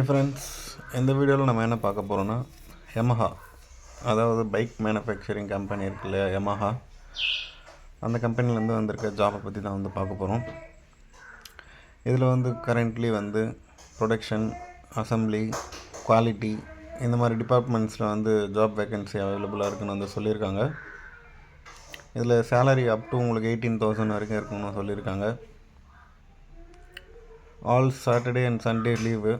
Hey friends, இந்த வீடியோவில் நம்ம என்ன பார்க்க போகிறோன்னா யமஹா, அதாவது பைக் மேனுஃபேக்சரிங் கம்பெனி இருக்கு இல்லையா யமஹா, அந்த கம்பெனிலேருந்து வந்திருக்க ஜாபை பற்றி தான் பார்க்க போகிறோம். இதில் கரண்ட்லி ப்ரொடக்ஷன், அசம்பிளி, குவாலிட்டி இந்த மாதிரி டிபார்ட்மெண்ட்ஸில் ஜாப் வேக்கன்சி அவைலபிளாக இருக்குன்னு சொல்லியிருக்காங்க. இதில் சேலரி அப் டு உங்களுக்கு 18,000 வரைக்கும் இருக்குன்னு சொல்லியிருக்காங்க. All Saturday and Sunday leave.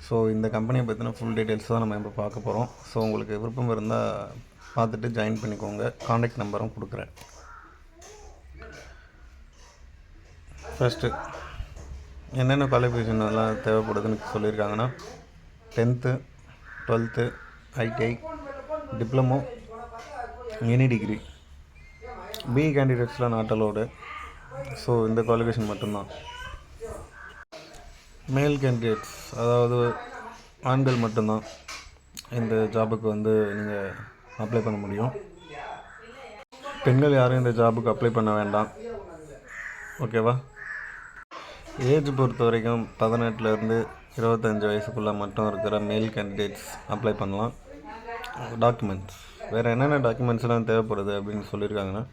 So இந்த கம்பெனியை பற்றின ஃபுல் டீட்டெயில்ஸ் தான் நம்ம இப்போ பார்க்க போகிறோம். ஸோ உங்களுக்கு விருப்பம் இருந்தால் பார்த்துட்டு ஜாயின் பண்ணிக்கோங்க. காண்டாக்ட் நம்பரும் கொடுக்குறேன். ஃபஸ்ட்டு என்னென்ன குவாலிஃபிகேஷன் எல்லாம் தேவைப்படுதுன்னு சொல்லியிருக்காங்கன்னா 10th, 12th, ITI, diploma, any degree. பி கேண்டிடேட்ஸ்லாம் நாட் அலோடு. ஸோ இந்த குவாலிஃபிகேஷன் மட்டும்தான். மேல் கேண்டிடேட்ஸ், அதாவது ஆண்கள் மட்டும்தான் இந்த ஜாபுக்கு நீங்கள் அப்ளை பண்ண முடியும். பெண்கள் யாரும் இந்த ஜாபுக்கு அப்ளை பண்ண வேண்டாம். ஓகேவா? ஏஜ் பொறுத்த வரைக்கும் 18லேருந்து 25 வயசுக்குள்ளே மட்டும் இருக்கிற மேல் கேண்டிடேட்ஸ் அப்ளை பண்ணலாம். டாக்குமெண்ட்ஸ், வேறு என்னென்ன டாக்குமெண்ட்ஸ்லாம் தேவைப்படுது அப்படின்னு சொல்லியிருக்காங்கன்னா,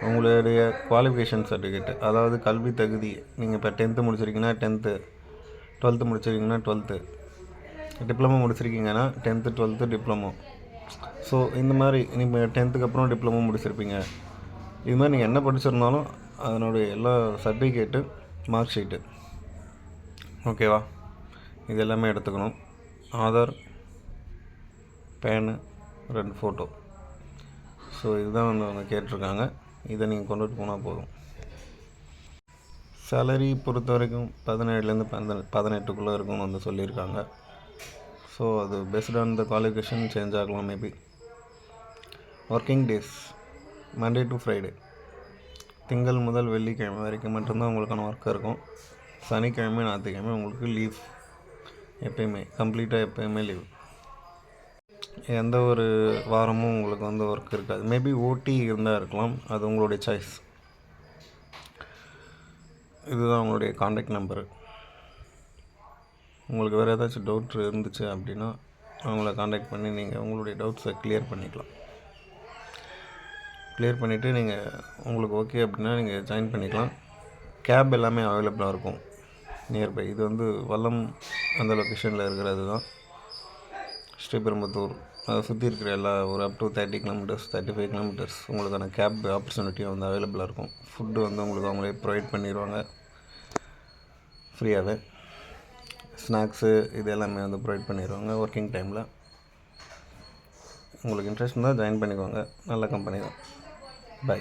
உங்களுடைய குவாலிஃபிகேஷன் சர்டிஃபிகேட், அதாவது கல்வி தகுதி. நீங்கள் இப்போ 10th முடிச்சிருக்கீங்கன்னா 10th, 12th முடிச்சிருக்கீங்கன்னா 12th, டிப்ளமோ முடிச்சிருக்கீங்கன்னா 10th, 12th, டிப்ளமோ. ஸோ இந்த மாதிரி நீங்கள் 10th அப்புறம் டிப்ளமோ முடிச்சிருப்பீங்க. இது மாதிரி நீங்கள் என்ன படிச்சிருந்தாலும் அதனுடைய எல்லா சர்டிஃபிகேட்டு, மார்க் ஷீட்டு, ஓகேவா, இது எல்லாமே எடுத்துக்கணும். Aadhaar, fan, 2 photo. ஸோ இதுதான் அவங்க கேட்டிருக்காங்க. இதை நீங்கள் கொண்டுட்டு போனால் போதும். சேலரி பொறுத்த வரைக்கும் 17லேருந்து 18க்குள்ளே இருக்கும்னு சொல்லியிருக்காங்க. ஸோ அது based on the qualification change ஆகலாம் maybe. Working days Monday to Friday, திங்கள் முதல் வெள்ளிக்கிழமை வரைக்கும் மட்டும்தான் உங்களுக்கான ஒர்க் இருக்கும். சனிக்கிழமை, ஞாயிற்றுக்கிழமை உங்களுக்கு லீவ். எப்பயுமே கம்ப்ளீட்டாக எப்பயுமே லீவ். எந்த ஒரு வாரமும் உங்களுக்கு ஒர்க் இருக்காது. மேபி ஓடி இருந்தால் இருக்கலாம், அது உங்களுடைய சாய்ஸ். இதுதான் உங்களுடைய காண்டாக்ட் நம்பரு. உங்களுக்கு வேறு ஏதாச்சும் டவுட் இருந்துச்சு அப்படின்னா அவங்கள காண்டாக்ட் பண்ணி நீங்கள் உங்களுடைய டவுட்ஸை கிளியர் பண்ணிக்கலாம். கிளியர் பண்ணிவிட்டு நீங்கள் உங்களுக்கு ஓகே அப்படின்னா நீங்கள் ஜாயின் பண்ணிக்கலாம். கேப் எல்லாமே அவைலபிளாக இருக்கும் நியர்பை. இது வல்லம் அந்த லொக்கேஷனில் இருக்கிறது தான். ஸ்ரீபெரும்புத்தூர் அதை சுற்றி இருக்கிற எல்லா ஒரு அப் டு 30 கிலோமீட்டர்ஸ், 35 கிலோமீட்டர்ஸ் உங்களுக்கான கேப் ஆப்பர்ச்சுனிட்டியும் அவைலபிளாக இருக்கும். ஃபுட்டு உங்களுக்கு அவங்களே ப்ரொவைட் பண்ணிடுவாங்க ஃப்ரீயாகவே. ஸ்நாக்ஸு இது எல்லாமே ப்ரொவைட் பண்ணிடுவாங்க ஒர்க்கிங் டைமில். உங்களுக்கு இன்ட்ரெஸ்ட் இருந்தால் ஜாயின் பண்ணிக்கோங்க. நல்ல கம்பெனி தான். பை.